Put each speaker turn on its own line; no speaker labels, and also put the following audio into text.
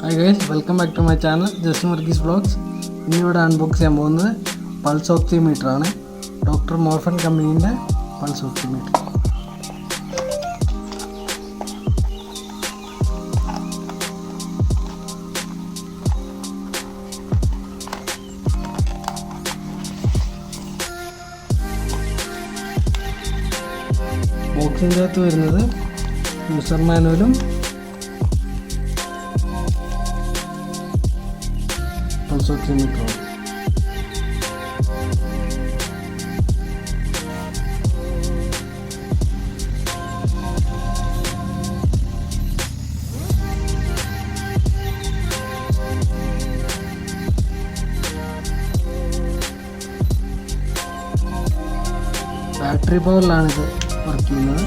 Hi guys, welcome back to my channel just Varghese vlogs. ഇന്നിവിടെ unbox ചെയ്യാൻ പോകുന്നത് pulse oximeter ആണ്. ഡോക്ടർ മോർഫൻ കമ്പനീൻ്റെ പൾസ് ഓക്സിമീറ്റർ. ബോക്സിൻ്റെ അകത്ത് വരുന്നത് യൂസർ മാനുവലും പൾസ് ഓക്സിമീറ്ററും. ബാറ്ററി പവറിലാണിത് വർക്ക് ചെയ്യുന്നത്.